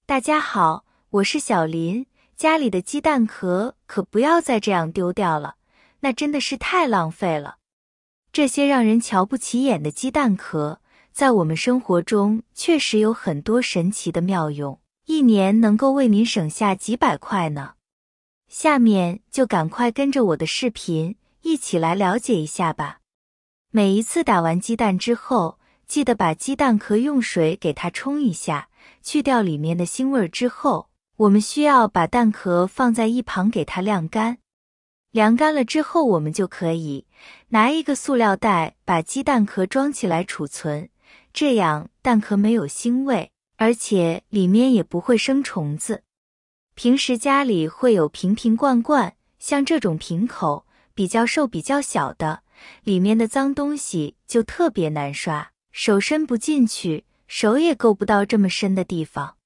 大家好，我是小林。家里的鸡蛋壳可不要再这样丢掉了，那真的是太浪费了。这些让人瞧不起眼的鸡蛋壳，在我们生活中确实有很多神奇的妙用，一年能够为您省下几百块呢。下面就赶快跟着我的视频，一起来了解一下吧。每一次打完鸡蛋之后，记得把鸡蛋壳用水给它冲一下，去掉里面的腥味之后，我们需要把蛋壳放在一旁给它晾干。晾干了之后，我们就可以拿一个塑料袋把鸡蛋壳装起来储存，这样蛋壳没有腥味，而且里面也不会生虫子。平时家里会有瓶瓶罐罐，像这种瓶口比较瘦比较小的，里面的脏东西就特别难刷，手伸不进去，手也够不到这么深的地方。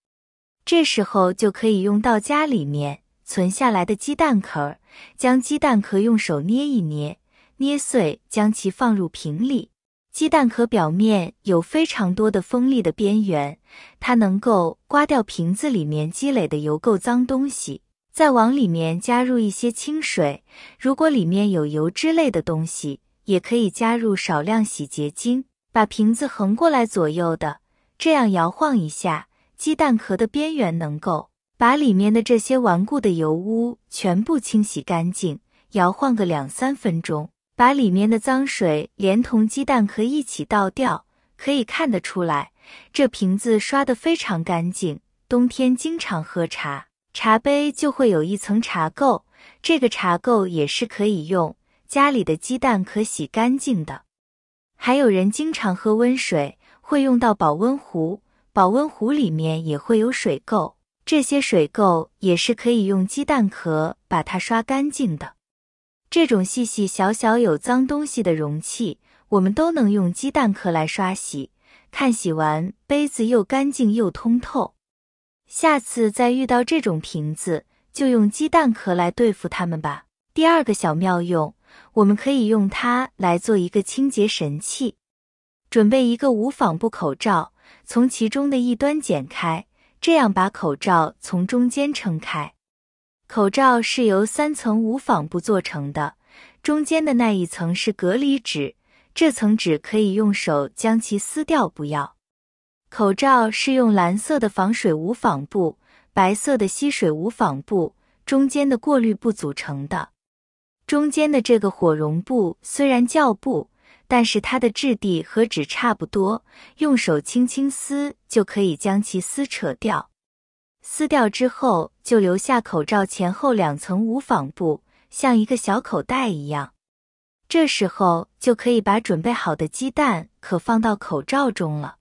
这时候就可以用到家里面存下来的鸡蛋壳，将鸡蛋壳用手捏一捏，捏碎将其放入瓶里。鸡蛋壳表面有非常多的锋利的边缘，它能够刮掉瓶子里面积累的油垢脏东西，再往里面加入一些清水，如果里面有油脂类的东西，也可以加入少量洗洁精，把瓶子横过来左右的，这样摇晃一下，鸡蛋壳的边缘能够把里面的这些顽固的油污全部清洗干净，摇晃个2-3分钟，把里面的脏水连同鸡蛋壳一起倒掉，可以看得出来，这瓶子刷得非常干净。冬天经常喝茶，茶杯就会有一层茶垢，这个茶垢也是可以用家里的鸡蛋壳洗干净的。还有人经常喝温水，会用到保温壶，保温壶里面也会有水垢，这些水垢也是可以用鸡蛋壳把它刷干净的。这种细细小小有脏东西的容器，我们都能用鸡蛋壳来刷洗，看洗完杯子又干净又通透。下次再遇到这种瓶子，就用鸡蛋壳来对付它们吧。第二个小妙用，我们可以用它来做一个清洁神器。准备一个无纺布口罩，从其中的一端剪开，这样把口罩从中间撑开。口罩是由3层无纺布做成的，中间的那一层是隔离纸，这层纸可以用手将其撕掉不要。口罩是用蓝色的防水无纺布、白色的吸水无纺布、中间的过滤布组成的。中间的这个火绒布虽然叫布，但是它的质地和纸差不多，用手轻轻撕就可以将其撕扯掉。撕掉之后，就留下口罩前后2层无纺布，像一个小口袋一样。这时候就可以把准备好的鸡蛋壳放到口罩中了。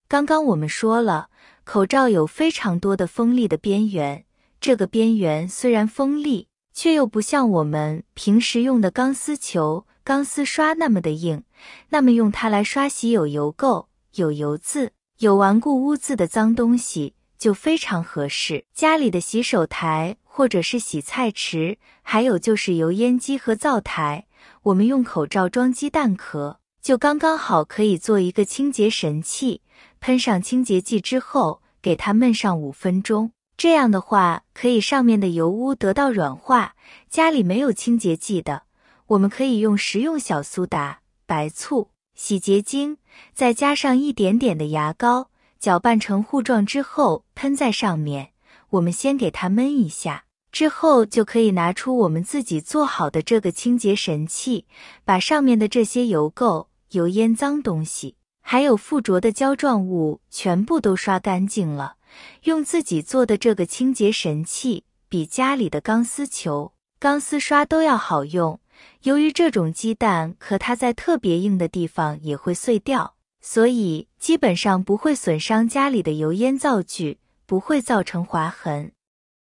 刚刚我们说了，口罩有非常多的锋利的边缘，这个边缘虽然锋利，却又不像我们平时用的钢丝球、钢丝刷那么的硬，那么用它来刷洗有油垢、有油渍、有顽固污渍的脏东西就非常合适。家里的洗手台或者是洗菜池，还有就是油烟机和灶台，我们用口罩装鸡蛋壳，就刚刚好可以做一个清洁神器。喷上清洁剂之后，给它焖上5分钟，这样的话可以上面的油污得到软化。家里没有清洁剂的，我们可以用食用小苏打、白醋、洗洁精，再加上一点点的牙膏，搅拌成糊状之后喷在上面。我们先给它焖一下，之后就可以拿出我们自己做好的这个清洁神器，把上面的这些油垢、油烟脏东西还有附着的胶状物全部都刷干净了。用自己做的这个清洁神器比家里的钢丝球、钢丝刷都要好用。由于这种鸡蛋壳它在特别硬的地方也会碎掉，所以基本上不会损伤家里的油烟灶具，不会造成划痕。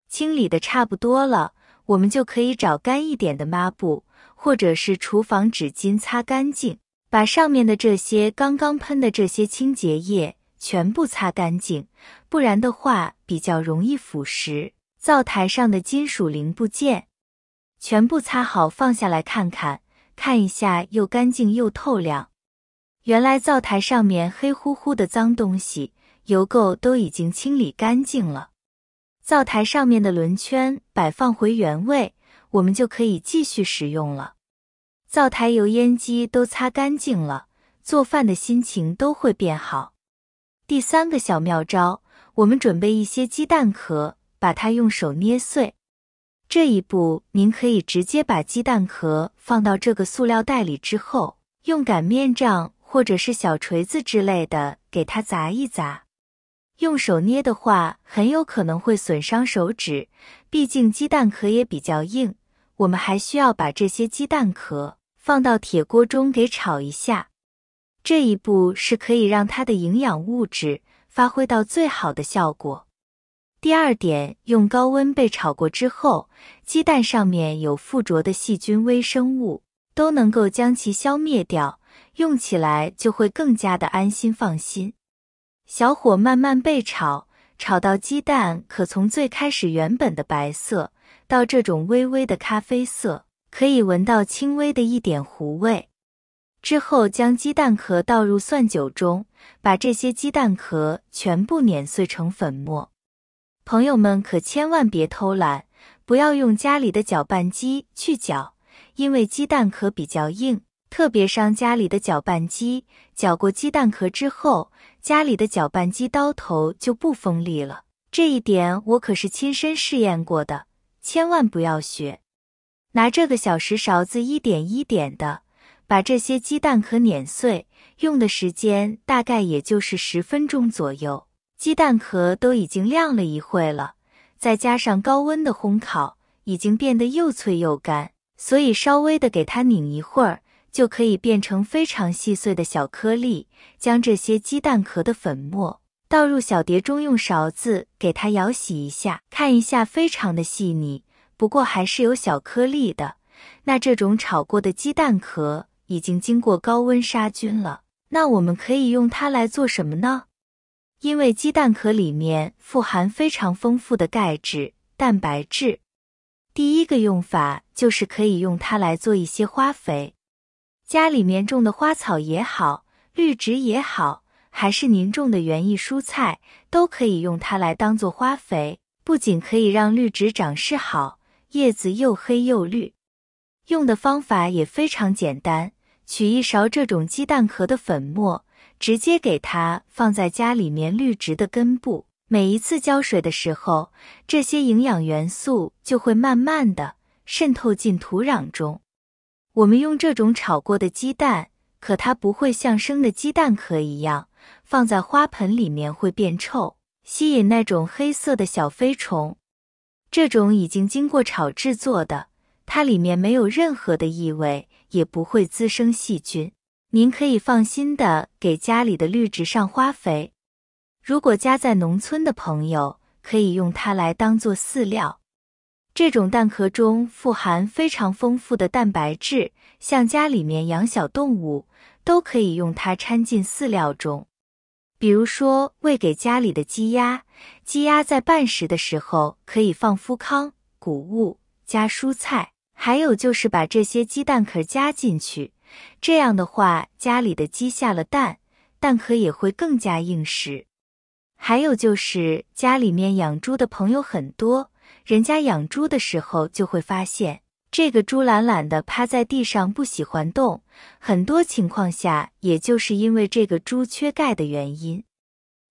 清理的差不多了，我们就可以找干一点的抹布或者是厨房纸巾擦干净，把上面的这些刚刚喷的这些清洁液全部擦干净，不然的话比较容易腐蚀灶台上的金属零部件。全部擦好放下来看看，看一下又干净又透亮。原来灶台上面黑乎乎的脏东西，油垢都已经清理干净了。灶台上面的轮圈摆放回原位，我们就可以继续使用了。灶台油烟机都擦干净了，做饭的心情都会变好。第3个小妙招，我们准备一些鸡蛋壳，把它用手捏碎。这一步您可以直接把鸡蛋壳放到这个塑料袋里之后，用擀面杖或者是小锤子之类的给它砸一砸。用手捏的话，很有可能会损伤手指，毕竟鸡蛋壳也比较硬。我们还需要把这些鸡蛋壳放到铁锅中给炒一下。这一步是可以让它的营养物质发挥到最好的效果。第2点，用高温被炒过之后，鸡蛋上面有附着的细菌微生物，都能够将其消灭掉，用起来就会更加的安心放心。小火慢慢焙炒，炒到鸡蛋可从最开始原本的白色，到这种微微的咖啡色，可以闻到轻微的一点糊味。之后将鸡蛋壳倒入蒜酒中，把这些鸡蛋壳全部碾碎成粉末。朋友们可千万别偷懒，不要用家里的搅拌机去搅，因为鸡蛋壳比较硬，特别伤家里的搅拌机。搅过鸡蛋壳之后，家里的搅拌机刀头就不锋利了，这一点我可是亲身试验过的，千万不要学。拿这个小石勺子一点一点的把这些鸡蛋壳碾碎，用的时间大概也就是10分钟左右。鸡蛋壳都已经晾了一会了，再加上高温的烘烤，已经变得又脆又干，所以稍微的给它拧一会儿，就可以变成非常细碎的小颗粒。将这些鸡蛋壳的粉末倒入小碟中，用勺子给它舀洗一下，看一下非常的细腻，不过还是有小颗粒的。那这种炒过的鸡蛋壳已经经过高温杀菌了，那我们可以用它来做什么呢？因为鸡蛋壳里面富含非常丰富的钙质、蛋白质。第1个用法就是可以用它来做一些花肥。家里面种的花草也好，绿植也好，还是您种的园艺蔬菜，都可以用它来当做花肥，不仅可以让绿植长势好，叶子又黑又绿。用的方法也非常简单，取一勺这种鸡蛋壳的粉末，直接给它放在家里面绿植的根部，每一次浇水的时候，这些营养元素就会慢慢的渗透进土壤中。我们用这种炒过的鸡蛋，可它不会像生的鸡蛋壳一样，放在花盆里面会变臭，吸引那种黑色的小飞虫。这种已经经过炒制作的，它里面没有任何的异味，也不会滋生细菌。您可以放心的给家里的绿植上花肥。如果家在农村的朋友，可以用它来当做饲料。这种蛋壳中富含非常丰富的蛋白质，像家里面养小动物，都可以用它掺进饲料中。比如说喂给家里的鸡鸭，鸡鸭在拌食的时候可以放麸糠、谷物，加蔬菜，还有就是把这些鸡蛋壳加进去。这样的话，家里的鸡下了蛋，蛋壳也会更加硬实。还有就是家里面养猪的朋友很多，人家养猪的时候就会发现，这个猪懒懒的趴在地上不喜欢动，很多情况下也就是因为这个猪缺钙的原因。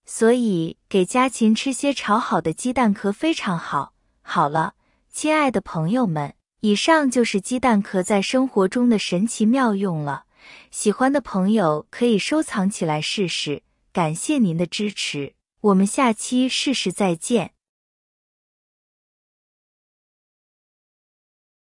所以给家禽吃些炒好的鸡蛋壳非常好。好了，亲爱的朋友们，以上就是鸡蛋壳在生活中的神奇妙用了。喜欢的朋友可以收藏起来试试，感谢您的支持，我们下期试试再见。